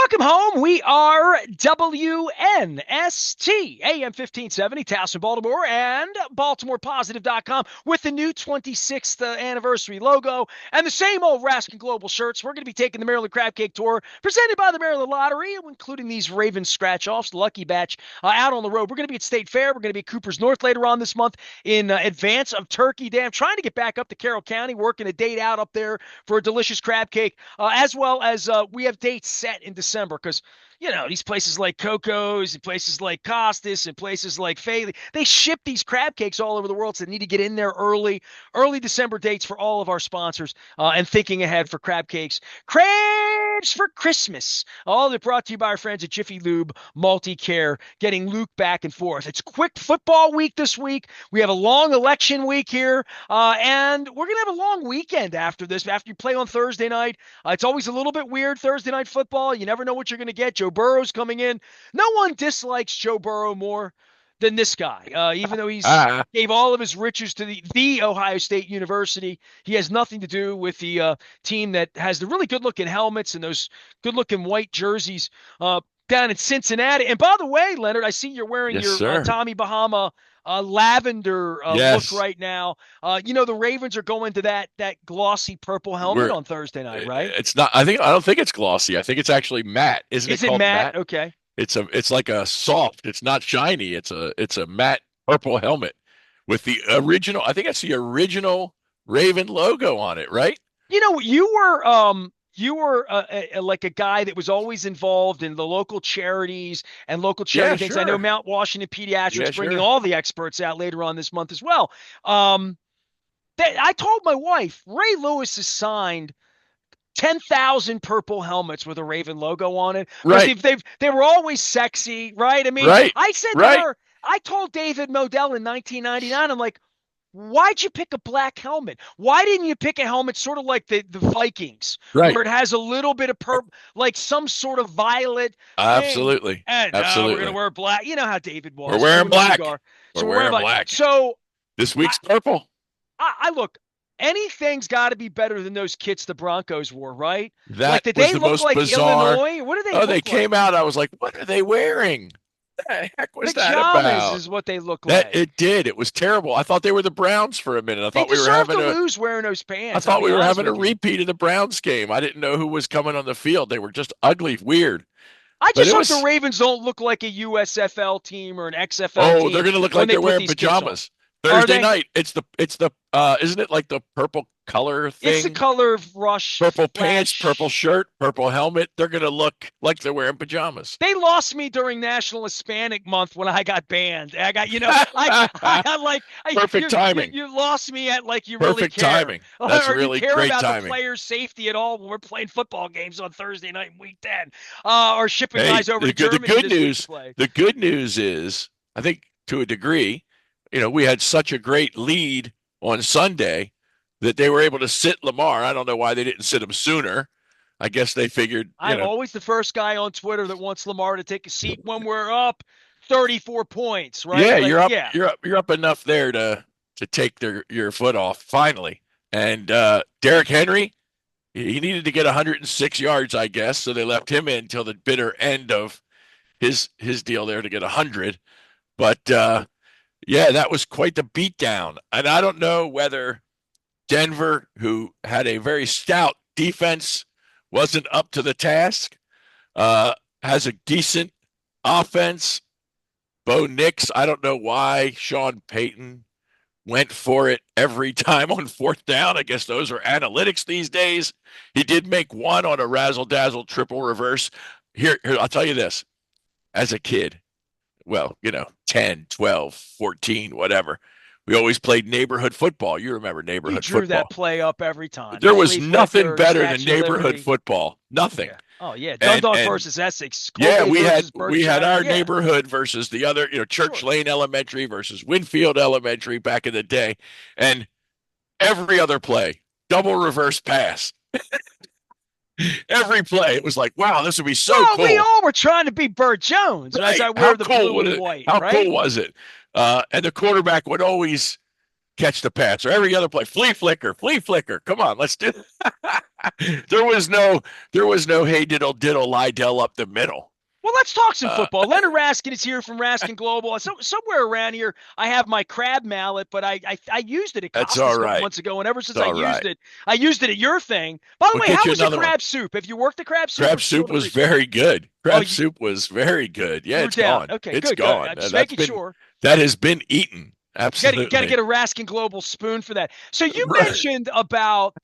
Welcome home. We are WNST, AM 1570, Towson, Baltimore, and BaltimorePositive.com with the new 26th anniversary logo and the same old Raskin Global shirts. We're going to be taking the Maryland Crab Cake Tour presented by the Maryland Lottery, including these Ravens scratch-offs, the Lucky Batch, out on the road. We're going to be at State Fair. We're going to be at Cooper's North later on this month in advance of Turkey Day. I'm trying to get back up to Carroll County, working a date out up there for a delicious crab cake, as well as we have dates set in December because, these places like Coco's and places like Costas and places like Faley, they ship these crab cakes all over the world, so they need to get in there early December dates for all of our sponsors and thinking ahead for crab cakes. Crabs for Christmas. All of it brought to you by our friends at Jiffy Lube Multi-Care, getting Luke back and forth. It's quick football week this week. We have a long election week here, and we're going to have a long weekend after this. After you play on Thursday night, it's always a little bit weird, Thursday night football. You never know what you're going to get. Joe Burrow's coming in. No one dislikes Joe Burrow more than this guy. Even though he's gave all of his riches to the Ohio State University, he has nothing to do with the team that has the really good-looking helmets and those good-looking white jerseys down in Cincinnati. And by the way, Leonard, I see you're wearing your Tommy Bahama lavender look right now. The Ravens are going to that glossy purple helmet on Thursday night, right? It's not. I don't think it's glossy. I think it's actually matte. Isn't it called matte? Okay. It's like a soft. It's not shiny. It's a matte purple helmet with the original. I think it's the original Raven logo on it, right? You were like a guy that was always involved in the local charities and local charity things. Sure. I know Mount Washington Pediatrics bringing all the experts out later on this month as well. I told my wife, Ray Lewis has signed 10,000 purple helmets with a Raven logo on it. Right. They were always sexy, right? I mean, I said to her, I told David Modell in 1999, I'm like, why'd you pick a black helmet? Why didn't you pick a helmet sort of like the Vikings, where it has a little bit of purple, like some sort of violet? Absolutely. And Absolutely. We're going to wear black. You know how David was. We're wearing black. We're wearing black. So this week's purple. I look, anything's got to be better than those kits the Broncos wore, right? That did was they the look most like bizarre. Illinois? What did they? Oh, they came out. I was like, what are they wearing? What the heck was that about? Pajamas is what they look like. It did. It was terrible. I thought they were the Browns for a minute. I thought we were having to lose wearing those pants. I thought we were having a repeat of the Browns game. I didn't know who was coming on the field. They were just ugly, weird. I just hope the Ravens don't look like a USFL team or an XFL team. Oh, they're going to look like they're wearing pajamas. Thursday night. It's the isn't it like the purple color thing? It's the color of Rush. Purple pants, purple shirt, purple helmet. They're going to look like they're wearing pajamas. They lost me during National Hispanic Month when I got banned. I got, I got like perfect timing. You lost me at like you perfect really care. Timing. That's really you care great about timing. The players' safety at all when we're playing football games on Thursday night in Week 10, or shipping guys over to Germany. The good news is, I think to a degree, we had such a great lead on Sunday that they were able to sit Lamar. I don't know why they didn't sit him sooner. I guess they figured. I'm always the first guy on Twitter that wants Lamar to take a seat when we're up 34 points, right? Yeah, you're up enough there to take your foot off finally. And Derrick Henry, he needed to get 106 yards, I guess, so they left him in till the bitter end of his deal there to get 100. But that was quite the beatdown. And I don't know whether Denver, who had a very stout defense, wasn't up to the task, has a decent offense. Bo Nix, I don't know why Sean Payton went for it every time on fourth down. I guess those are analytics these days. He did make one on a razzle-dazzle triple reverse. Here, I'll tell you this. As a kid, 10, 12, 14, whatever. We always played neighborhood football. You remember neighborhood football. You drew that play up every time. There was nothing better than neighborhood football. Nothing. Yeah. Oh, yeah. Dundalk versus Essex. We had our neighborhood versus the other, Church Lane Elementary versus Winfield Elementary back in the day. And every other play, double reverse pass. Every play, it was like, wow, this would be so cool. We all were trying to be Burt Jones as I wear the blue and white. How cool was it? And the quarterback would always catch the pass, or every other play, flea flicker, flea flicker. Come on, let's do it. There was no hey diddle diddle Lydell up the middle. Well, let's talk some Uh, football. Leonard Raskin is here from Raskin Global. So somewhere around here, I have my crab mallet, but I used it at that's Costas all a couple right. months ago, and ever since It's all right. I used it at your thing. By the We'll way, get how you was the another one. crab soup? Have you worked the crab soup or Crab still soup the was freezer? very good. Oh, Crab soup was very good. Yeah, you were it's down. gone. Okay, It's good, good. gone. I'm just That's making been sure. that has been eaten. Got to Absolutely. get a Raskin Global spoon for that. So you Right. mentioned about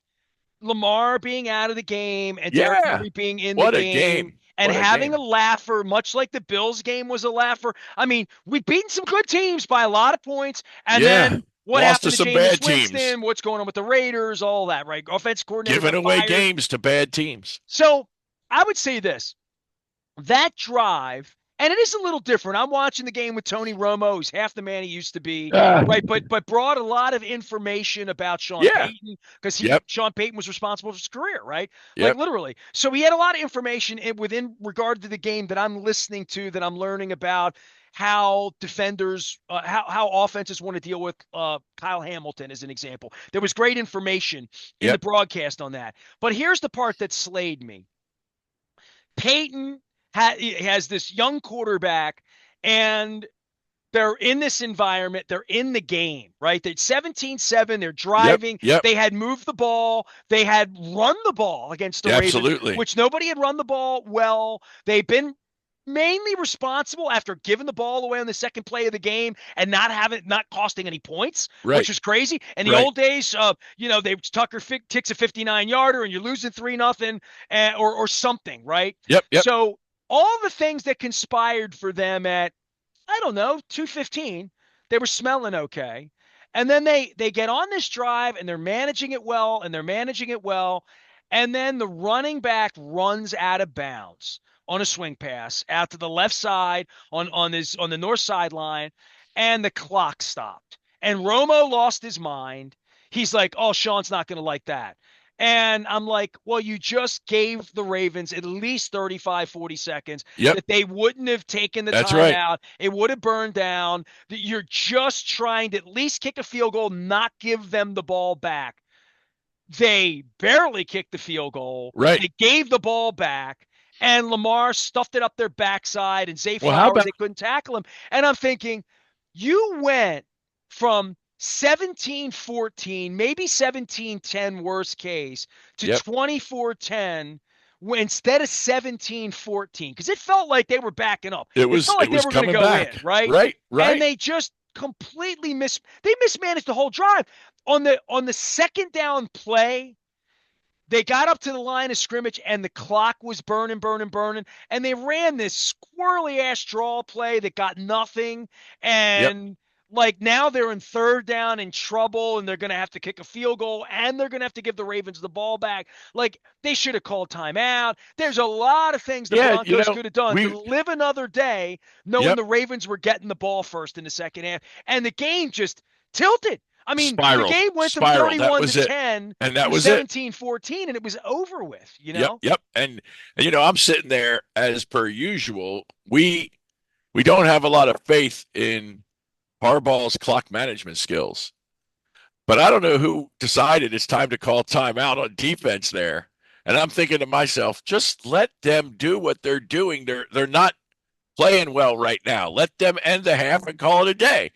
Lamar being out of the game and Derrick Yeah. Henry being in the What a game game. and What a having a game. laugher, much like the Bills game was a laugher. I mean, we've beaten some good teams by a lot of points. And Yeah. then what Lost to happened to some Jameis bad teams. Winston? What's going on with the Raiders? All that, right? Offense coordinator Giving got away fired. games to bad teams. So I would say this that drive, and it is a little different. I'm watching the game with Tony Romo, who's half the man he used to be, Ah, right? But brought a lot of information about Sean yeah. Payton because Yep. Sean Payton was responsible for his career, right? Like Yep. literally. So he had a lot of information within regard to the game that I'm listening to, that I'm learning about how defenders, how offenses want to deal with Kyle Hamilton, as an example. There was great information in the Yep. broadcast on that. But here's the part that slayed me. Peyton has this young quarterback, and they're in this environment. They're in the game, right? They're 17-7. They're Yep. driving. Yep. They had moved the ball. They had run the ball against the Yeah, Ravens, absolutely. which nobody had run the ball well. They've been mainly responsible after giving the ball away on the second play of the game and not costing any points, which Right. was crazy. In the Right. old days, Tucker kicks a 59-yarder and you're losing 3-0, or something, right? Yep. Yep. So all the things that conspired for them at, I don't know, 2:15, they were smelling okay. And then they get on this drive and they're managing it well, and they're managing it well. And then the running back runs out of bounds on a swing pass out to the left side on the north sideline, and the clock stopped. And Romo lost his mind. He's like, "Oh, Sean's not going to like that." And I'm like, well, you just gave the Ravens at least 35, 40 seconds Yep. that they wouldn't have taken the That's right. timeout. It would have burned down. That you're just trying to at least kick a field goal, not give them the ball back. They barely kicked the field goal. Right. They gave the ball back, and Lamar stuffed it up their backside, and Zay Well, how Flowers, about they couldn't tackle him. And I'm thinking, you went from 17-14, maybe 17-10 worst case, to Yep. 24-10 instead of 17-14, because it felt like they were backing up. It It was felt it like they was were going to coming go back. in, right? Right. And Right. they just completely mismanaged the whole drive. On the second down play, they got up to the line of scrimmage and the clock was burning, and they ran this squirrely ass draw play that got nothing. Yep. And like now they're in third down in trouble, and they're going to have to kick a field goal, and they're going to have to give the Ravens the ball back. Like, they should have called timeout. There's a lot of things the Yeah, Broncos could have done to we live another day knowing yep. the Ravens were getting the ball first in the second half, and the game just tilted. I mean, the Spiraled. game went from Spiraled. That 31 was to it. 10 And that to was it. 17-14, and it was over with, Yep. Yep. And I'm sitting there as per usual. We don't have a lot of faith in Harbaugh's clock management skills. But I don't know who decided it's time to call timeout on defense there. And I'm thinking to myself, just let them do what they're doing. They're not playing well right now. Let them end the half and call it a day.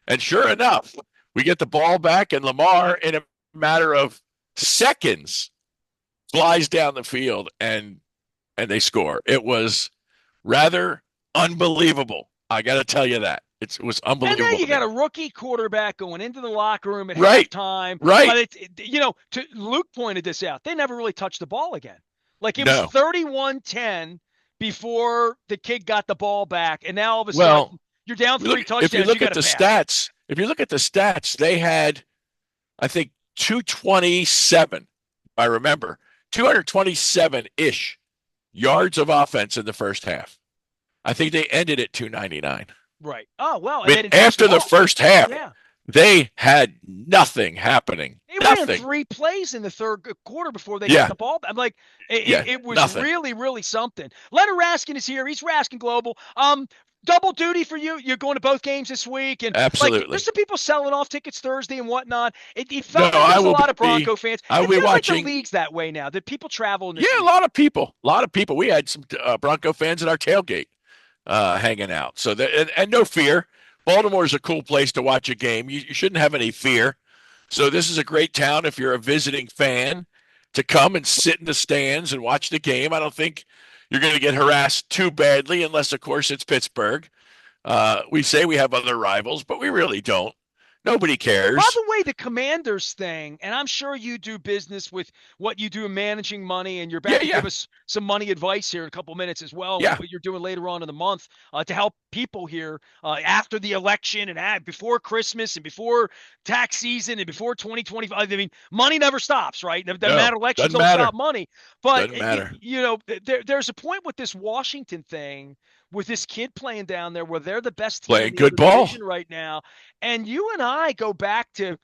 And sure enough, we get the ball back, and Lamar, in a matter of seconds, flies down the field and they score. It was rather unbelievable. I got to tell you that. It was And unbelievable. then you got a rookie quarterback going into the locker room at Right. halftime. Right. But Luke pointed this out. They never really touched the ball again. Like, it No. was 31-10 before the kid got the ball back, and now all of a Well, sudden you're down 3 touchdowns. if you look at gotta the pass. stats, they had, I think, 227, if I remember, 227-ish yards of offense in the first half. I think they ended at 299. Right. Oh, well. I mean, after the first half, Yeah. they had nothing happening. They ran Nothing. 3 plays in the third quarter before they got the ball. I'm like, it was nothing. really, really something. Leonard Raskin is here. He's Raskin Global. double duty for you. You're going to both games this week, and like there's Absolutely. some people selling off tickets Thursday and whatnot. It No, felt like there was a lot of Bronco fans. I will It be feels like the watching. league's that way now. That people traveling Yeah, this a week. lot of people. A lot of people. We had some Bronco fans at our tailgate hanging out. So that and no fear. Baltimore is a cool place to watch a game. You shouldn't have any fear. So this is a great town if you're a visiting fan to come and sit in the stands and watch the game. I don't think you're going to get harassed too badly unless, of course, it's Pittsburgh. We say we have other rivals, but we really don't. Nobody By cares. the way, the Commanders thing, and I'm sure you do business with what you do in managing money, and you're about Yeah, to yeah, give us some money advice here in a couple minutes as well, yeah. what you're doing later on in the month to help people here after the election and before Christmas and before tax season and before 2025. I mean, money never stops, right? It doesn't No, matter. Elections doesn't don't stop matter. money. But, Doesn't matter. there's a point with this Washington thing with this kid playing down there where they're the best team in Playing the good other ball. division right now. And you and I go back to,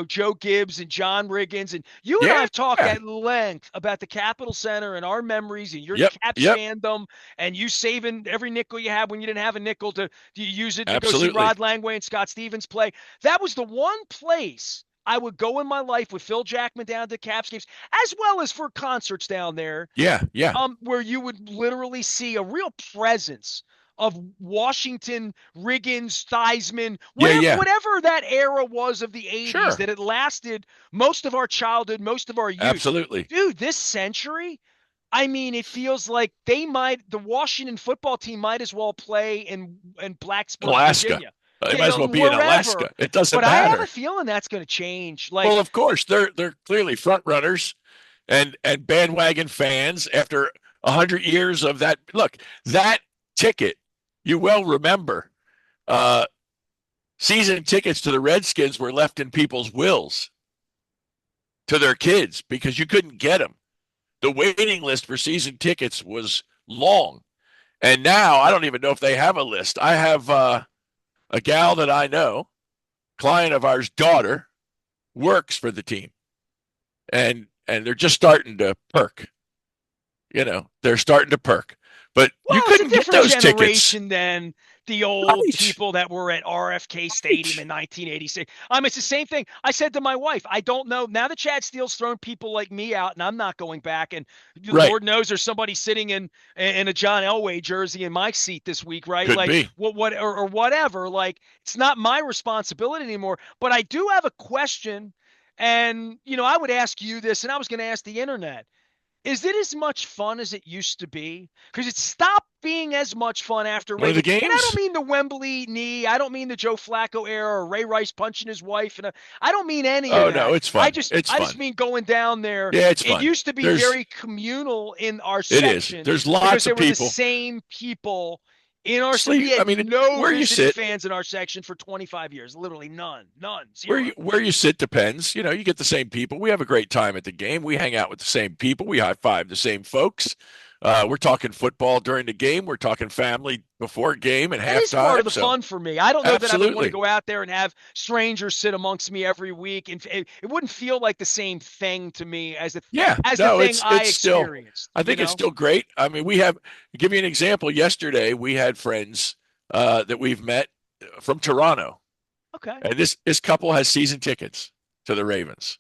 Joe Gibbs and John Riggins. And you and I Yeah. have talked at length about the Capitol Center and our memories and your Yep. Caps Yep. fandom and you saving every nickel you had when you didn't have a nickel to use it to go see Absolutely. Rod Langway and Scott Stevens play. That was the one place I would go in my life with Phil Jackman down to Caps games, as well as for concerts down there, Yeah. Yeah. where you would literally see a real presence of Washington, Riggins, Theismann, Yeah. whatever Yeah. whatever that era was of the 80s Sure. that it lasted most of our childhood, most of our youth. Absolutely. Dude, this century, I mean, it feels like the Washington football team might as well play in Blacksburg, Alaska. Virginia, They might as well be in wherever. Alaska. It doesn't But I have a matter. feeling that's going to change. Well, Like, of course, they're clearly front runners and bandwagon fans after 100 years of that. Look, that ticket, you well remember. Uh, Season tickets to the Redskins were left in people's wills to their kids because you couldn't get them. The waiting list for season tickets was long. And now I don't even know if they have a list. I have a gal that I know, client of ours, daughter, works for the team. And they're just starting to perk. They're starting to perk. But you well, it's a couldn't get different those tickets. generation than the old Right. people that were at RFK Stadium Right. in 1986. It's the same thing. I said to my wife, I don't know. Now that Chad Steele's thrown people like me out and I'm not going back, and Right. Lord knows there's somebody sitting in a John Elway jersey in my seat this week, right? Could Like be. or whatever. Like it's not my responsibility anymore. But I do have a question. And, I would ask you this, and I was going to ask the internet. Is it as much fun as it used to be? Because it stopped being as much fun after One of the Reagan. And I don't games? mean the Wembley knee. I don't mean the Joe Flacco era or Ray Rice punching his wife. And I don't mean any of Oh no, that. it's I fun. just It's I just fun. mean going down there. Yeah, it's It fun. used to be There's very communal in our it is. section There's because lots they of were the people. same people in our section. We Sleep. I had mean, no where you visiting sit, fans in our section for 25 years. Literally none, where zero. you sit depends. You get the same people. We have a great time at the game. We hang out with the same people. We high five the same folks. We're talking football during the game. We're talking family before game and That is part of halftime. the So fun for me. I don't know that I would want to absolutely. go out there and have strangers sit amongst me every week, and it wouldn't feel like the same thing to me as the Yeah. as the No, thing I it's still. experienced. I think it's still great. I mean, we have. Give you an example. Yesterday, we had friends that we've met from Toronto, Okay. and this couple has season tickets to the Ravens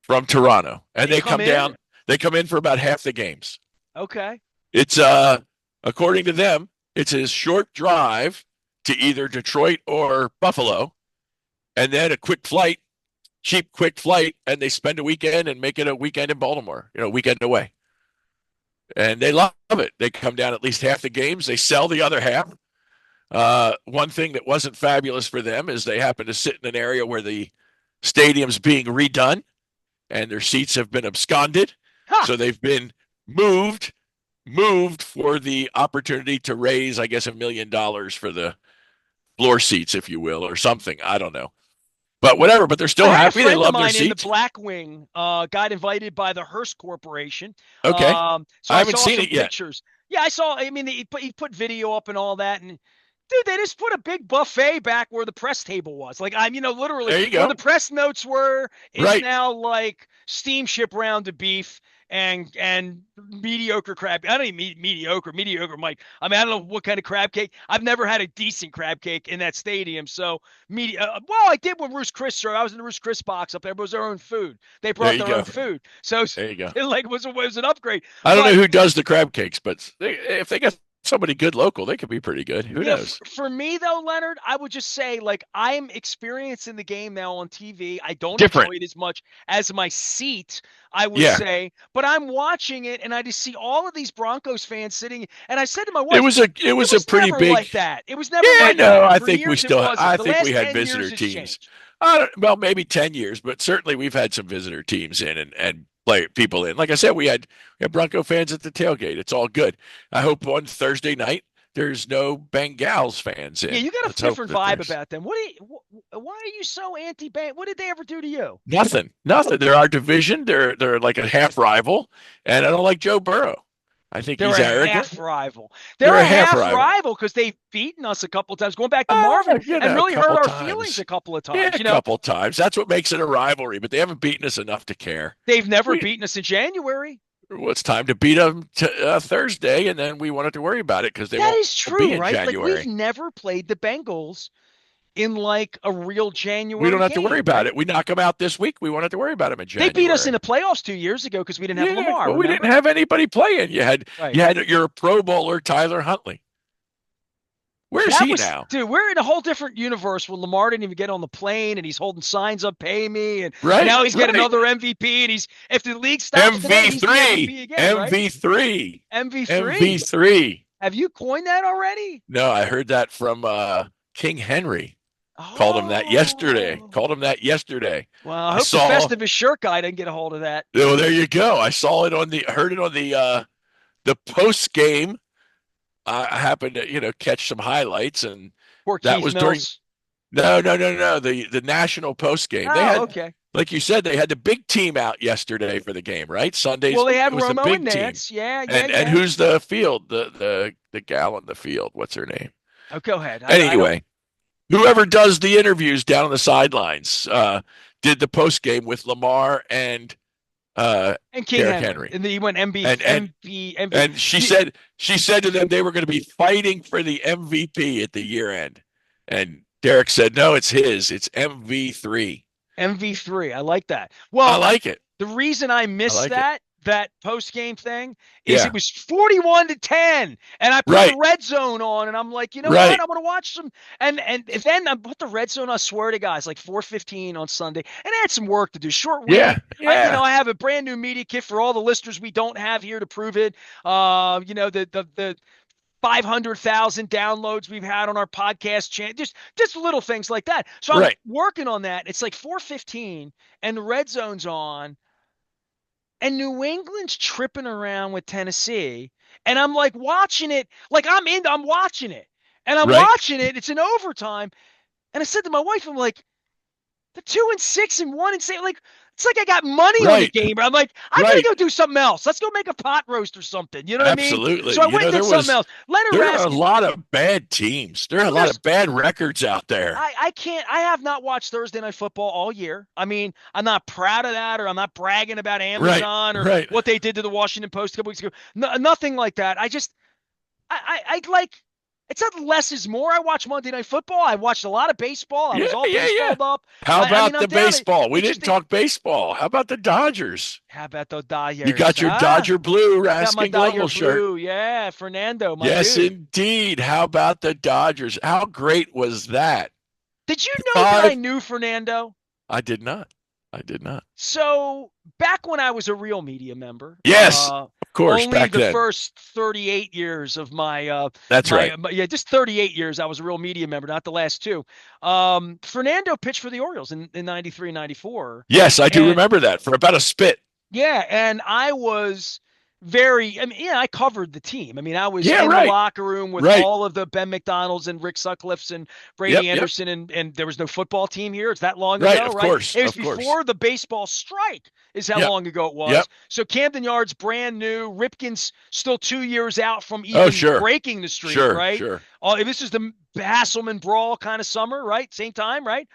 from Toronto, and They they come come in. down. They come in for about half the games. Okay. It's according to them, it's a short drive to either Detroit or Buffalo, and then a quick flight, cheap quick flight, and they spend a weekend and make it a weekend in Baltimore, weekend away. And they love it. They come down at least half the games. They sell the other half. One thing that wasn't fabulous for them is they happen to sit in an area where the stadium's being redone and their seats have been absconded. Ha! So they've been moved for the opportunity to raise, I guess, $1 million for the floor seats, if you will, or something. I don't know. But whatever, but they're I still had a happy. They friend of love their mine in the seats. Black Wing, got invited by the Hearst Corporation. Okay. So I I haven't saw seen some it yet. pictures. Yeah, I saw. I mean, he put video up and all that, and Dude, they just put a big buffet back where the press table was. Like I'm, literally There you where the go. press notes were is Right. now like steamship round of beef and mediocre crab. I don't even mean mediocre. Mediocre, Mike. I mean, I don't know what kind of crab cake. I've never had a decent crab cake in that stadium. So well, I did when Ruth's Chris. I was in the Ruth's Chris box up there, but it was their own food. They There brought you their own go. food, so There you go. it like was an upgrade. I don't know But who does the crab cakes, but if they got somebody good local, they could be pretty good. Who yeah, knows? for me though, Leonard, I would just say like I'm experiencing the game now on TV. I don't enjoy Different. it as much as my seat, I would Yeah. say, but I'm watching it and I just see all of these Broncos fans sitting. And I said to my It wife, was a it it was a was pretty never big. like that. It was never Yeah, like no, that. I For think we years it still wasn't. I The think we last had 10 years visitor it's teams. changed. Well, maybe 10 years, but certainly we've had some visitor teams in and play people in. Like I said, we had Bronco fans at the tailgate. It's all good. I hope on Thursday night there's no Bengals fans Yeah, in. you got a Let's hope different that vibe there's about them. Why are you so anti-Bang? What did they ever do to you? nothing. Nothing. They're our division. They're like a half rival, and I don't like Joe Burrow. I think They're he's a arrogant. half rival. They're They're a a half half rival. rival because they've beaten us a couple of times, going back to Marvin, and A really hurt couple our feelings times. a couple of Yeah, times. a couple times. That's what makes it a rivalry, but they haven't beaten us enough to care. They've never We beaten us in January. Well, it's time to beat them Thursday, and then we won't have to worry about it because they That won't is be true, in right? Like we've January. never played the Bengals in like a real We don't January have to worry game, about right? it. We knock them out this week. We won't have to worry about them in They beat us in January. the playoffs 2 years ago because we didn't have Yeah, Lamar, but we didn't remember? have anybody playing. Right. You had your Pro Bowler Tyler Huntley. Where's That he was, now? dude, we're in a whole different universe where Lamar didn't even get on the plane and he's holding signs up, pay me. And Right, now he's got right. another MVP. And if the league stops today, he's the MV3, MVP again, right? MV3, MV3. MV3. Have you coined that already? No, I heard that from King Henry. Called him that yesterday. Oh. Called him that yesterday. Well, I I hope the saw. Festivus shirt guy didn't get a hold of that. Oh, there you go. I saw it on heard it on the post game. I happened to catch some highlights, and Poor that Keith was during Mills. no the national post game. They Oh, had, okay. like you said, they had the big team out yesterday for the game, right? Well, Sundays they it had was the Romo and big team. Nance. Yeah, yeah, And yeah. who's the field? The gal in the field. What's her name? Oh, go ahead. I don't. Anyway, whoever does the interviews down on the sidelines did the post game with Lamar and And King Derrick Henry. Henry. And then he went MB, And MB, MB. and she said to them they were going to be fighting for the MVP at the year end. And Derek said, "No, it's his. It's MV3." MV3. I like that. I Well, like it. the reason I I missed like it. that post game thing is Yeah. it was 41-10, and I put Right. the red zone on, and I'm like, you know what? Right. I want to watch some, and then I put the red zone. I swear to guys, like 4:15 on Sunday, and I had some work to do. Short week. Yeah. Yeah. I have a brand new media kit for all the listeners we don't have here to prove it. The 500,000 downloads we've had on our podcast channel, just little things like that. So I'm Right. working on that. It's like 4:15 and the red zone's on and New England's tripping around with Tennessee. And I'm like watching it, like I'm watching it. And I'm Right. watching it. It's in overtime. And I said to my wife, I'm like, the 2-6 and 1-6, like it's like I got money on the Right. game. I'm like, I gotta Right. go do something else. Let's go make a pot roast or something. You know what I mean? Absolutely. So I went and did something else. Leonard There are a Raskin. lot of bad teams. There are a lot of bad records out there. I can't. I have not watched Thursday Night Football all year. I mean, I'm not proud of that, or I'm not bragging about Amazon or Right. what they did to the Washington Post a couple weeks ago. No, nothing like that. I like. It's not less is more. I watch Monday Night Football. I watched a lot of baseball. I was all baseballed up. How about I'm the down. baseball? We It's didn't just talk baseball. How about the Dodgers? How about the Dodgers? You got your Ah, Dodger blue got my Raskin Global Dodger shirt. blue. Yeah, Fernando, my Yes, dude. indeed. How about the Dodgers? How great was that? Did you know that I Five. knew Fernando? I did not. I did not. So back when I was a real media member, Yes, of course. only Back the then. first 38 years of my That's right. yeah, just 38 years I was a real media member, not the last two. Fernando pitched for the Orioles in 93, 94. Yes, I do And remember that for about a spit. yeah, and I was I mean, yeah, I covered the team. I mean, I was Yeah, in the right. locker room with Right. all of the Ben McDonalds and Rick Sutcliffes and Yep, Brady yep. Anderson, and there was no football team here. It's that long Right, ago, of right? course. It was Of course. before the baseball strike, is how Yep. long ago it was. Yep. So Camden Yards, brand new. Ripken's still 2 years out from Oh, even sure. breaking the streak, Sure, right? sure. This is the Hasselman brawl kind of summer, right? Same time, right?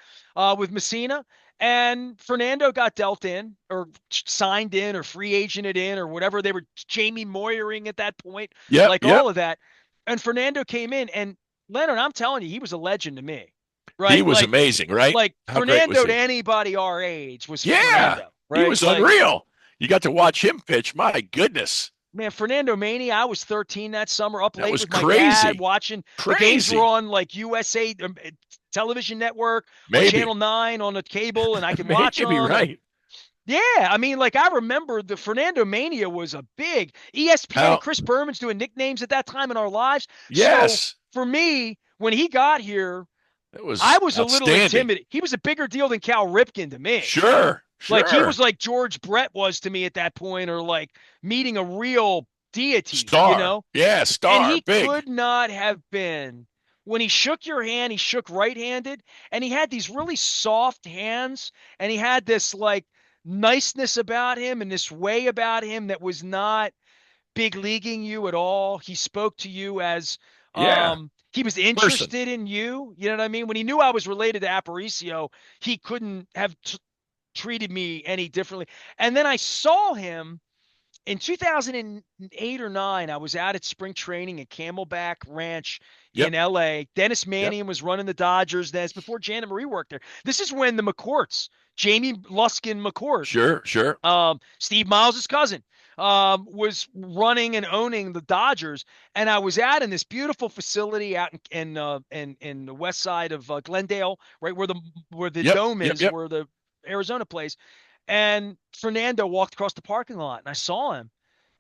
With Messina. And Fernando got dealt in or signed in or free agented in or whatever. They were Jamie Moyering at that point, Yep, like yep. all of that. And Fernando came in, and Leonard, I'm telling you, he was a legend to me, He right? was amazing, right? Like How great was Fernando to he? anybody our age was Yeah. Fernando, He right? was unreal. You got to watch him pitch. My goodness. Man, Fernando Mania, I was 13 that summer, up That late was with my dad crazy. watching. The games were Crazy. on like USA television network or Maybe. Channel 9 on the cable, and I could watch Maybe them. And right. yeah, I mean, like I remember the Fernando Mania was a big ESPN and How Chris Berman's doing nicknames at that time in our lives. So yes. for me, when he got here, It I was was a little outstanding. intimidated. He was a bigger deal than Cal Ripken to me. Sure. Like he was Sure. like George Brett was to me at that point, or like meeting a real deity, you Star. know? Yeah, And star. he Big. could not have been. When he shook your hand, he shook right-handed, and he had these really soft hands, and he had this like niceness about him and this way about him that was not big leaguing you at all. He spoke to you as Yeah. he was Person. interested in you. You know what I mean? When he knew I was related to Aparicio, he couldn't have treated me any differently. And then I saw him in 2008 or 9. I was out at spring training at Camelback Ranch Yep. in LA. Dennis Yep. Mannion was running the Dodgers. That's before Janet Marie worked there. This is when the McCourts, Jamie Luskin McCourt, Sure. Sure. Steve Miles' cousin, was running and owning the Dodgers. And I was out in this beautiful facility out in the west side of Glendale, right where the Yep. dome Yep. is, Yep. where the Arizona plays. And Fernando walked across the parking lot, and I saw him,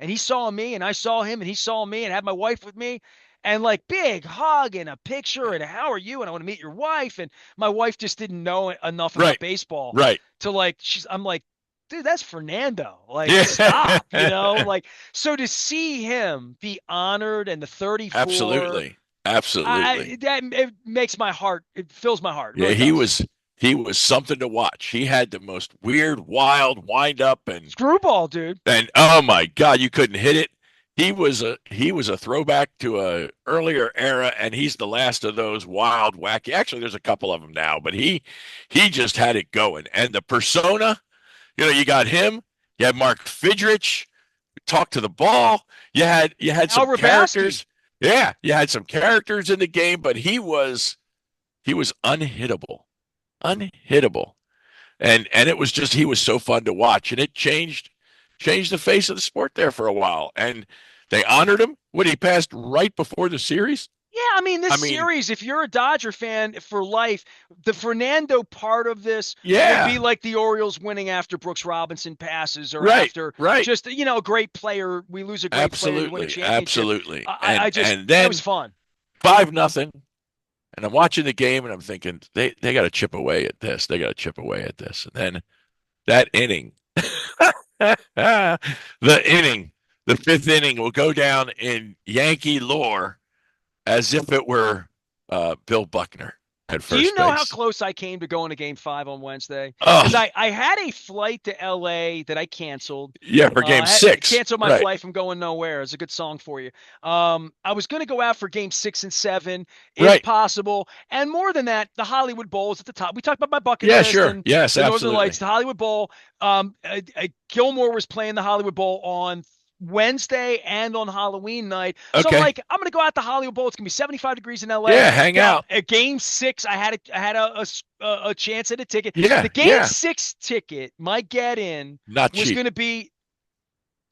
and he saw me, and I saw him, and he saw me, and had my wife with me, and like big hug and a picture, and how are you? And I want to meet your wife. And my wife just didn't know enough about Right. baseball Right. to like. I'm like, dude, that's Fernando. Like, Yeah. stop, like. So to see him be honored and the 34, Absolutely. Absolutely. it makes my heart. It fills my heart. It Yeah, really does. he was something to watch. He had the most weird, wild wind up Screwball, dude. and oh my God, you couldn't hit it. He was a throwback to a earlier era, and he's the last of those wild, wacky. Actually, there's a couple of them now, but he just had it going. And the persona, you got him. You had Mark Fidrich talk to the ball. You had Al some Rabowski. characters. Yeah, you had some characters in the game, but he was unhittable, unhittable, and it was just he was so fun to watch, and it changed the face of the sport there for a while, and they honored him when he passed right before the series. Yeah, I mean, this I mean, series, if you're a Dodger fan for life, the Fernando part of this would be yeah, like the Orioles winning after Brooks Robinson passes or right, after right, just, a great player. We lose a great player, you win a absolutely, championship. absolutely, I just, and that was then fun. 5-0, and I'm watching the game, and I'm thinking they got to chip away at this, they got to chip away at this, and then that inning, the inning, the fifth inning will go down in Yankee lore as if it were Bill Buckner at Do you first know how base. close I came to going to game 5 on Wednesday? Because Oh, I had a flight to LA that I canceled. yeah, for game six. Canceled my Right. flight from going nowhere. It's a good song for you. I was going to go out for game 6 and 7, if Right. possible. And more than that, the Hollywood Bowl is at the top. We talked about my bucket Yeah, list sure. and Yes, the Northern absolutely. Lights, the Hollywood Bowl. Gilmore was playing the Hollywood Bowl on Wednesday and on Halloween night. So I'm Okay. like, I'm gonna go out to Hollywood Bowl. It's gonna be 75 degrees in LA. Yeah, hang out. At game 6, I had a chance at a ticket. Yeah, The game yeah. 6 ticket, my get in Not was cheap. going to be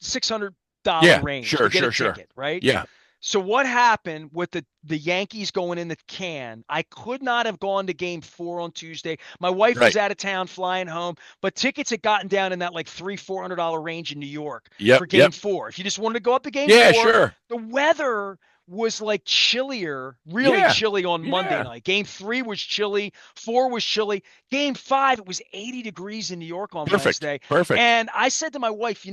$600 Yeah, range to sure, get a sure, sure. ticket, right? Yeah. So what happened with the Yankees going in the can? I could not have gone to game 4 on Tuesday. My wife Right. was out of town flying home, but tickets had gotten down in that like $300-$400 range in New York Yep, for game yep. 4. If you just wanted to go up to game Yeah, 4, sure. the weather was like chillier, really Yeah. chilly on Monday Yeah. night. Game 3 was chilly, 4 was chilly. Game 5, it was 80 degrees in New York on Perfect. Wednesday. Perfect. And I said to my wife,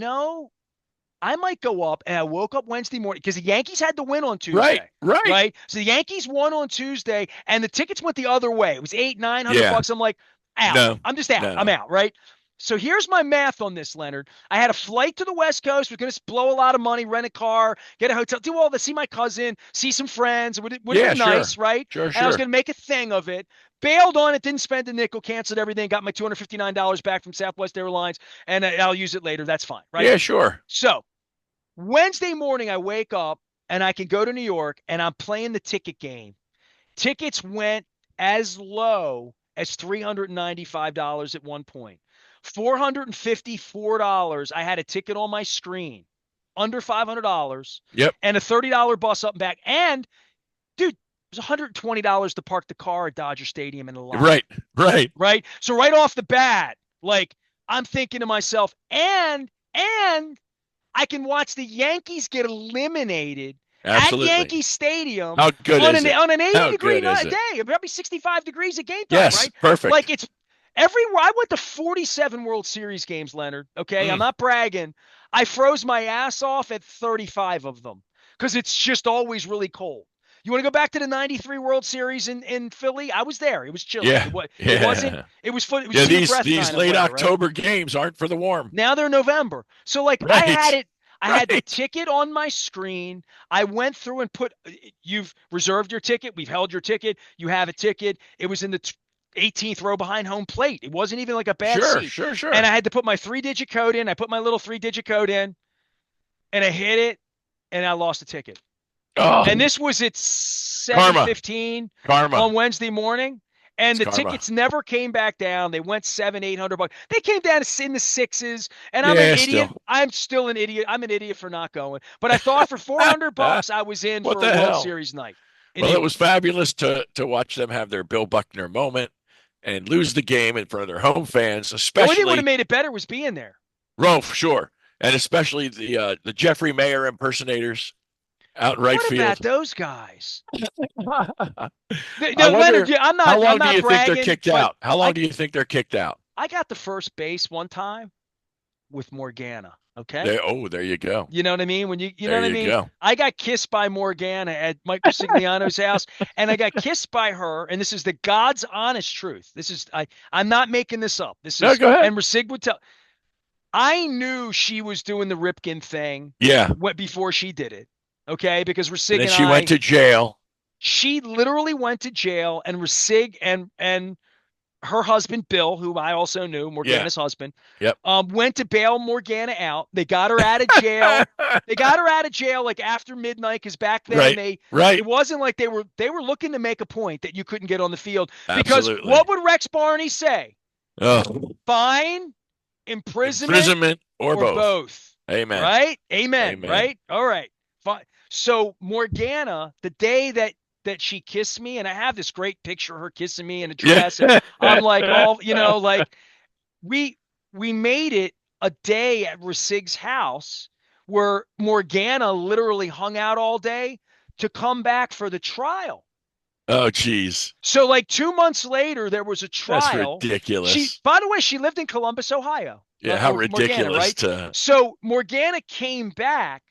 I might go up, and I woke up Wednesday morning because the Yankees had the win on Right, Tuesday, right. right? So the Yankees won on Tuesday, and the tickets went the other way. It was 800, 900 Yeah. bucks. I'm like, out. No, I'm just out. no, I'm no. out, right? So here's my math on this, Leonard. I had a flight to the West Coast. We're going to blow a lot of money, rent a car, get a hotel, do all this, see my cousin, see some friends. It would have Yeah, been nice, sure. right? Sure, And I was sure. going to make a thing of it. Bailed on it, didn't spend a nickel, canceled everything, got my $259 back from Southwest Airlines, and I'll use it later. That's fine, right? Yeah, sure. So Wednesday morning, I wake up and I can go to New York and I'm playing the ticket game. Tickets went as low as $395 at one point. $454. I had a ticket on my screen, under $500, Yep. and a $30 bus up and back. And, dude, it was $120 to park the car at Dodger Stadium in the lot. Right, right. Right? So right off the bat, like, I'm thinking to myself, and I can watch the Yankees get eliminated at Absolutely. Yankee Stadium How good on is an it? on an 80 How degree good is day. it? It probably 65 degrees at game time, Yes, right? Like perfect. it's everywhere. I went to 47 World Series games, Leonard. Okay, I'm Mm, not bragging. I froze my ass off at 35 of them because it's just always really cold. You want to go back to the '93 World Series in Philly? I was there. It was chilly. yeah, It wasn't. yeah. It was foot. It was Yeah, see your these breath these kind of late weather, right? October games aren't for the warm. Now they're November. So like I had Right. it, I had the Right. ticket on my screen. I went through and put, you've reserved your ticket. We've held your ticket. You have a ticket. It was in the 18th row behind home plate. It wasn't even like a bad Sure, seat. sure, And sure. I had to put my 3-digit code in. I put my little 3-digit code in and I hit it and I lost the ticket. And Oh, this was at karma. 7:15 Karma. on Wednesday morning. And It's the karma. tickets never came back down. They went 700, 800 bucks. They came down in the sixes. And I'm an Yeah, idiot. still. I'm still an idiot. I'm an idiot for not going. But I thought for 400 bucks, I was in What for a the World hell? Series night. An Well, it idiot. was fabulous to watch them have their Bill Buckner moment and lose the game in front of their home fans, The only thing that would have especially made it better was being there. Rolf, sure, and especially the Jeffrey Mayer impersonators out in right What about field. those guys? I No, Leonard, wonder yeah, I'm how not. I'm long do not you think they're bragging, kicked but out? How long I do you think they're kicked out? I got the first base one time with Morgana. Okay. There you go. You know what I mean? When you know There what I you mean? go. I got kissed by Morgana at Michael Sigliano's house, and I got kissed by her. And this is the God's honest truth. This is I'm not making this up. This No, is go ahead. and Rasig would tell. I knew she was doing the Ripken thing Yeah, before she did it. Okay, because and Rasig then and she went to jail. she literally went to jail, and Rasig and her husband Bill, who I also knew, Yeah. Morgana's husband, Yep. went to bail Morgana out. They got her out of jail. They got her out of jail like after midnight because back then Right. it Right. wasn't like they were looking to make a point that you couldn't get on the field because Absolutely. what would Rex Barney say? Oh, Fine, imprisonment, imprisonment or or both. both. Amen. Right? Amen. Amen. Right? All right. Fine. So Morgana, the day that she kissed me, and I have this great picture of her kissing me in a Yeah. dress, and I'm like, all like we we made it a day at Rasig's house where Morgana literally hung out all day to come back for the trial. Oh, geez. So like 2 months later, there was a That's trial. ridiculous. By the way, she lived in Columbus, Ohio. Yeah, how Morgana, ridiculous right? to So Morgana came back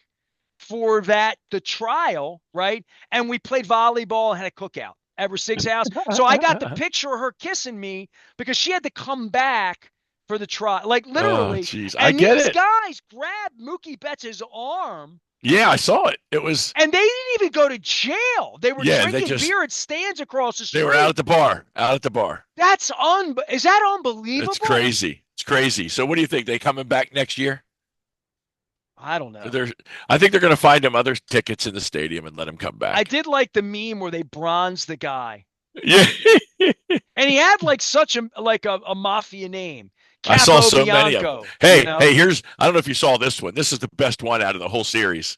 for the trial, right? And we played volleyball and had a cookout at Rasig's house. So I got the picture of her kissing me because she had to come back for the trial, like Oh, literally. geez. I And get these it. guys grabbed Mookie Betts' arm, Yeah, I saw it. It was and they didn't even go to jail. They were yeah, they drinking just beer at stands across the they were out street. at the bar. Out at the bar. Is that It's unbelievable? crazy. It's crazy. So what do you think? They coming back next year? I don't know. They're I think they're gonna find him other tickets in the stadium and let him come I back. did like the meme where they bronzed the guy, Yeah. and he had like such a mafia name, I saw Capo so many of them. Bianco. Hey, here's I don't know if you saw this one. This is the best one out of the whole series.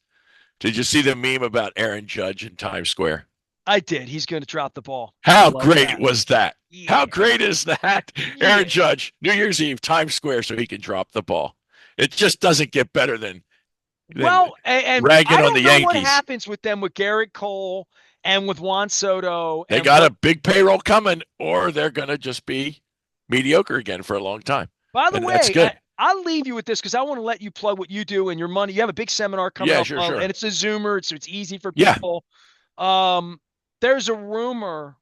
Did you see the meme about Aaron Judge in Times Square? I did. He's going to drop the ball. How Love great that. was that? How Yeah. great is that? Yeah. Aaron Judge, New Year's Eve, Times Square, so he can drop the ball. It just doesn't get better than Well, and ragging I on the don't know what Yankees. happens with them with Garrett Cole and with Juan Soto. They And got what, a big payroll coming, or they're going to just be mediocre again for a long time. by the And that's way, good. I'll leave you with this because I want to let you plug what you do and your money. You have a big seminar coming Yeah, up, sure, and sure. it's a Zoomer, so it's easy for Yeah, people. Um, there's a rumor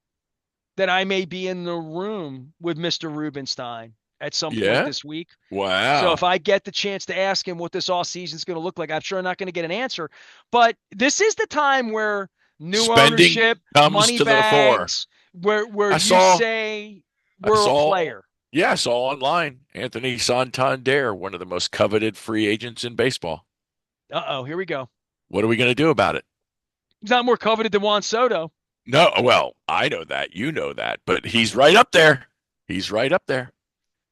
that I may be in the room with Mr. Rubenstein at some point yeah. this week. So if Wow. I get the chance to ask him what this off season is going to look like, I'm sure I'm not going to get an answer. But this is the time where new Spending ownership, comes money to the fore. bags, where I you saw, say I we're a saw, player. yeah, I saw online Anthony Santander, one of the most coveted free agents in baseball. Uh-oh, here we go. What are we going to do about it? He's not more coveted than Juan Soto. No, well, I know that, you know that, but he's right up there. He's right up there.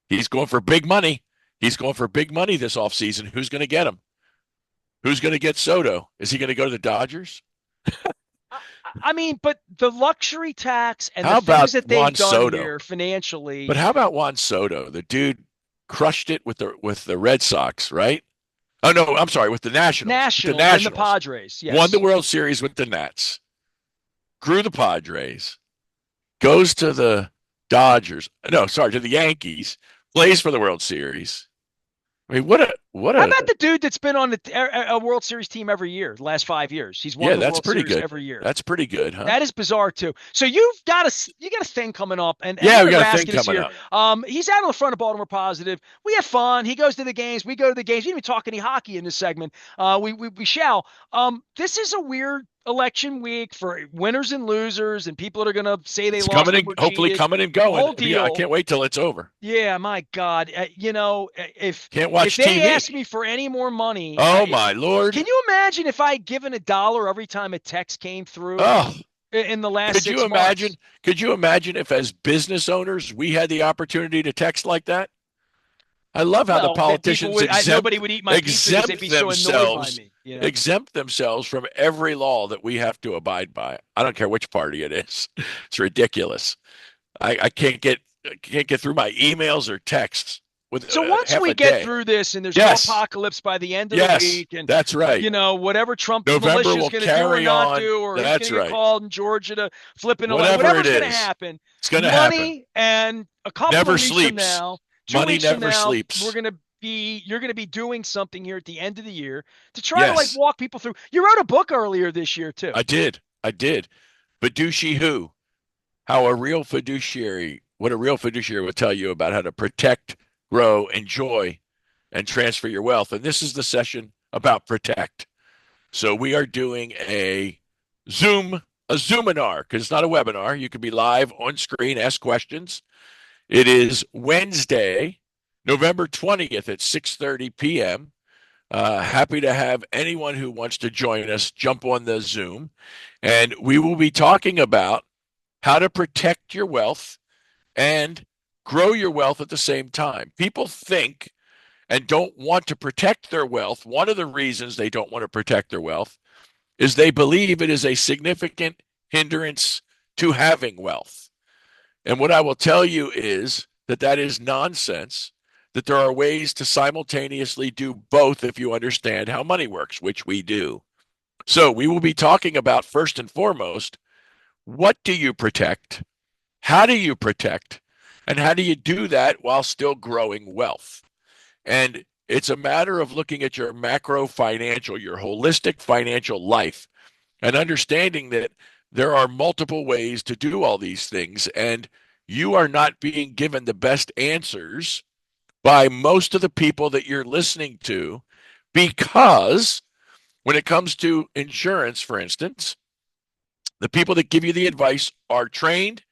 He's going for big money. He's going for big money this offseason. Who's going to get him? Who's going to get Soto? Is he going to go to the Dodgers? I mean, but the luxury tax and the How things about that they've Juan done Soto? here financially, But how about Juan Soto? The dude crushed it with the Red Sox, right? Oh no, I'm sorry, with the Nationals. With the Nationals and the Nationals. Padres, Won the yes. World Series with the Nats. Grew the Padres. Goes to the Dodgers. No, sorry, to the Yankees. Plays for the World Series. I mean, what How a about the dude that's been on a World Series team every year, the last 5 years? He's won yeah, the that's World pretty Series good. every year. That's pretty good, huh? That is bizarre too. So you got a thing coming up, and Yeah, we Leonard got a thing Raskin is coming here. up. He's out on the front of Baltimore Positive. We have fun. He goes to the games. We go to the games. We didn't even talk any hockey in this segment. We shall. This is a weird election week for winners and losers, and people that are gonna say they It's lost coming and and were hopefully cheated. coming and The going. whole I deal. can't wait till it's over. Yeah, my God. Can't If watch they TV. ask me for any more money, Oh my can Lord. you imagine if I had given $1 every time a text came through Oh, in the last could you 6 months? imagine? Could you imagine if, as business owners, we had the opportunity to text like that? I love how the Well, that people politicians would, nobody would eat my pizza because they'd be so annoyed by me. exempt themselves from every law that we have to abide by. I don't care which party it is. It's ridiculous. I can't get through my emails or texts with So once half we a get day. through this and there's no Yes, apocalypse by the end of the yes, week, and that's right. whatever Trump's November militia is will going to do or carry not on. do, or who's going That's to get right. called in Georgia to flip in a light, Whatever it whatever's going to is, happen, it's going to happen. money and a couple Never of weeks from sleeps. now, two Money weeks from never now, sleeps. you're going to be doing something here at the end of the year to try to like Yes, walk people through. You wrote a book earlier this year too. I did. I did. Fiduci who? What a real fiduciary would tell you about how to protect, grow, enjoy, and transfer your wealth. And this is the session about protect. So we are doing a Zoominar, because it's not a webinar. You can be live on screen, ask questions. It is Wednesday, November 20th at 6:30 p.m. Happy to have anyone who wants to join us jump on the Zoom. And we will be talking about how to protect your wealth and grow your wealth at the same time. People think and don't want to protect their wealth. One of the reasons they don't want to protect their wealth is they believe it is a significant hindrance to having wealth. And what I will tell you is that that is nonsense, that there are ways to simultaneously do both if you understand how money works, which we do. So we will be talking about, first and foremost, what do you protect? How do you protect? And how do you do that while still growing wealth? And it's a matter of looking at your macro financial, your holistic financial life, and understanding that there are multiple ways to do all these things. And you are not being given the best answers by most of the people that you're listening to, because when it comes to insurance, for instance, the people that give you the advice are trained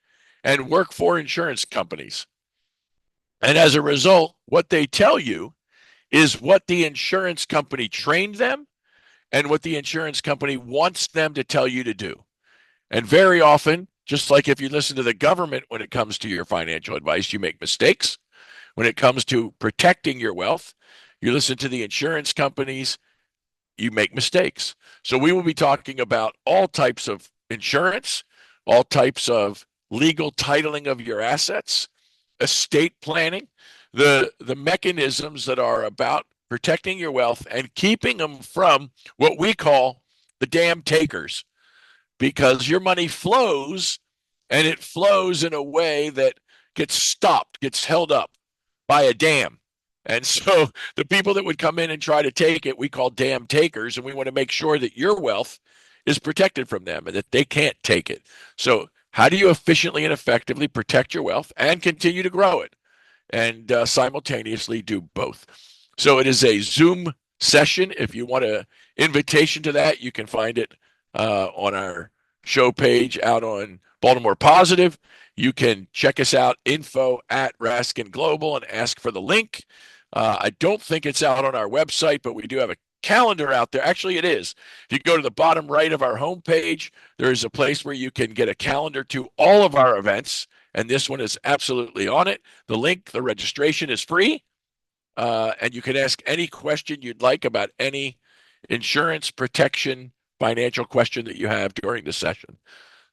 and work for insurance companies. And as a result, what they tell you is what the insurance company trained them and what the insurance company wants them to tell you to do. And very often, just like if you listen to the government when it comes to your financial advice, you make mistakes. When it comes to protecting your wealth, you listen to the insurance companies, you make mistakes. So we will be talking about all types of insurance, all types of legal titling of your assets, estate planning, the mechanisms that are about protecting your wealth and keeping them from what we call the damn takers, because your money flows, and it flows in a way that gets stopped, gets held up by a dam. And so the people that would come in and try to take it, we call damn takers, and we want to make sure that your wealth is protected from them and that they can't take it. So how do you efficiently and effectively protect your wealth and continue to grow it and simultaneously do both? So it is a Zoom session. If you want an invitation to that, you can find it on our show page out on Baltimore Positive. You can check us out, info@Raskin Global, and ask for the link. I don't think it's out on our website, but we do have a calendar out there. Actually, it is. If you go to the bottom right of our homepage, there is a place where you can get a calendar to all of our events, and this one is absolutely on it. The link, the registration is free, and you can ask any question you'd like about any insurance, protection, financial question that you have during the session.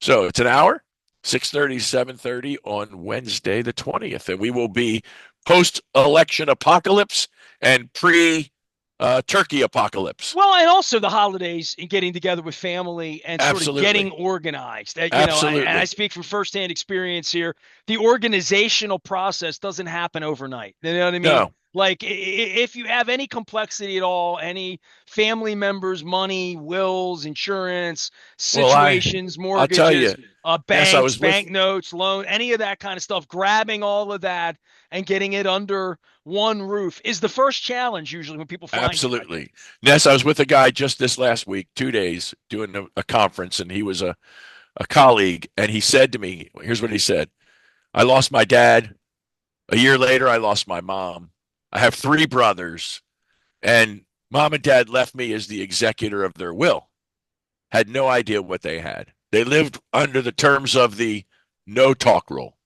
So it's an hour, 6:30 to 7:30 on Wednesday the 20th, and we will be post-election apocalypse and pre-turkey apocalypse. Well, and also the holidays and getting together with family and sort of Absolutely. getting organized. Absolutely. And I speak from firsthand experience here. The organizational process doesn't happen overnight. You know what I mean? No. Like if you have any complexity at all, any family members, money, wills, insurance, situations, I'll tell you, mortgages, banks, banknotes, loan, any of that kind of stuff, grabbing all of that and getting it under one roof is the first challenge usually when people find absolutely. you. Ness, I was with a guy just this last week, 2 days, doing a conference, and he was a colleague, and he said to me, here's what he said. I lost my dad. A year later, I lost my mom. I have 3 brothers, and mom and dad left me as the executor of their will. Had no idea what they had. They lived under the terms of the no talk rule.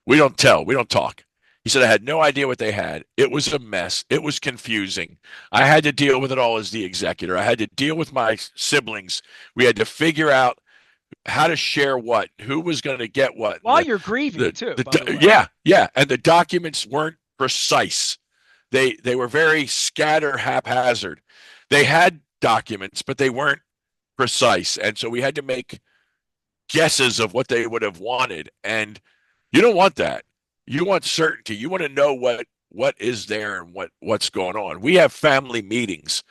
We don't tell, we don't talk. He said, I had no idea what they had. It was a mess. It was confusing. I had to deal with it all as the executor. I had to deal with my siblings. We had to figure out how to share what, who was going to get what. While you're grieving, too. Yeah. And the documents weren't precise. They were very scatter haphazard. They had documents, but they weren't precise. And so we had to make guesses of what they would have wanted. And you don't want that. You want certainty. You want to know what is there and what's going on. We have family meetings.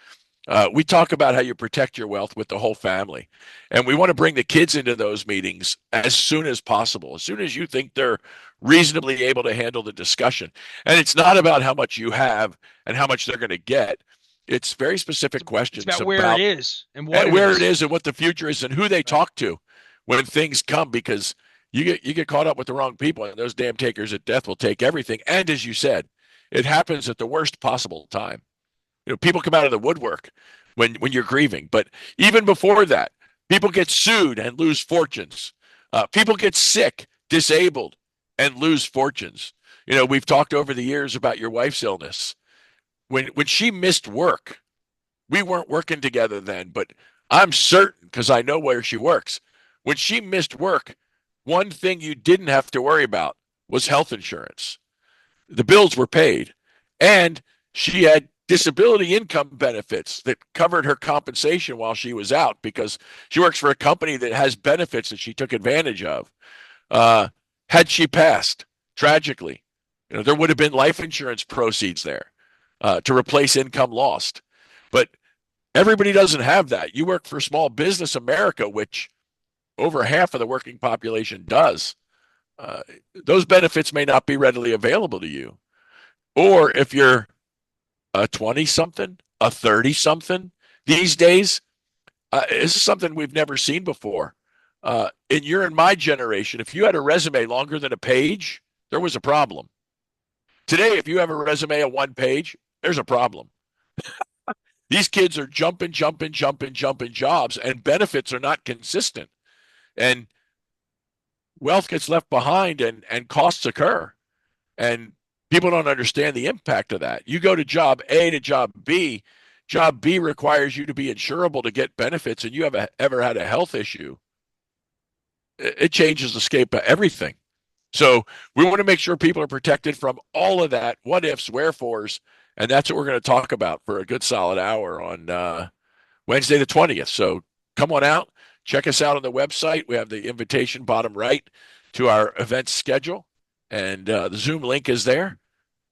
We talk about how you protect your wealth with the whole family. And we want to bring the kids into those meetings as soon as possible, as soon as you think they're reasonably able to handle the discussion. And it's not about how much you have and how much they're going to get. It's very specific questions about where it is and what where it is and what the future is and who they talk to when things come, because you get caught up with the wrong people, and those damn takers at death will take everything. And as you said, it happens at the worst possible time. People come out of the woodwork when you're grieving. But even before that, people get sued and lose fortunes. People get sick, disabled, and lose fortunes. We've talked over the years about your wife's illness. When she missed work, we weren't working together then, but I'm certain, because I know where she works. When she missed work, one thing you didn't have to worry about was health insurance. The bills were paid, and she had disability income benefits that covered her compensation while she was out, because she works for a company that has benefits that she took advantage of. Had she passed, tragically, there would have been life insurance proceeds there to replace income lost. But everybody doesn't have that. You work for Small Business America, which over half of the working population does. Those benefits may not be readily available to you. Or if you're a 20-something, a 30-something these days, this is something we've never seen before. In your and my generation, if you had a resume longer than a page, there was a problem. Today, if you have a resume of 1 page, there's a problem. These kids are jumping jobs, and benefits are not consistent. And wealth gets left behind, and costs occur. And people don't understand the impact of that. You go to job A to job B. Job B requires you to be insurable to get benefits, and you have ever had a health issue, it changes the scape of everything. So we want to make sure people are protected from all of that, what ifs, wherefores, and that's what we're going to talk about for a good solid hour on Wednesday the 20th. So come on out. Check us out on the website. We have the invitation bottom right to our event schedule, and the Zoom link is there.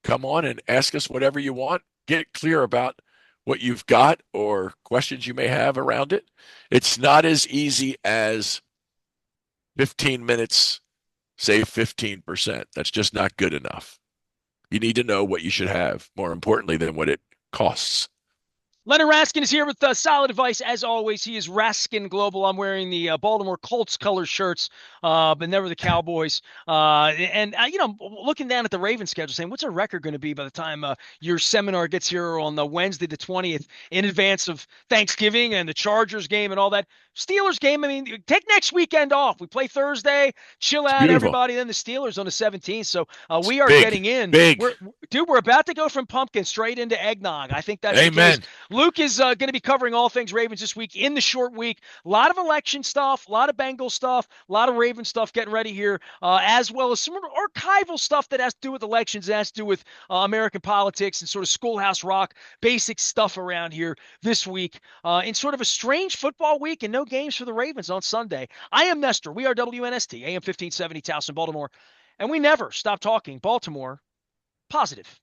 come on and ask us whatever you want. Get clear about what you've got or questions you may have around it. It's not as easy as 15 minutes, save 15%. That's just not good enough. You need to know what you should have, more importantly than what it costs. Leonard Raskin is here with solid advice. As always, he is Raskin Global. I'm wearing the Baltimore Colts color shirts, but never the Cowboys. Looking down at the Ravens schedule, saying, what's our record going to be by the time your seminar gets here on the Wednesday, the 20th, in advance of Thanksgiving and the Chargers game and all that? Steelers game, I mean, take next weekend off. We play Thursday, chill It's out, beautiful. everybody. Then the Steelers on the 17th. So It's we are big, getting in. big. We're about to go from pumpkin straight into eggnog. I think that's the case. Amen. Luke is going to be covering all things Ravens this week in the short week. A lot of election stuff, a lot of Bengal stuff, a lot of Raven stuff getting ready here, as well as some archival stuff that has to do with elections, that has to do with American politics and sort of schoolhouse rock, basic stuff around here this week in sort of a strange football week and no games for the Ravens on Sunday. I am Nestor. We are WNST, AM 1570, Towson, Baltimore, and we never stop talking Baltimore positive.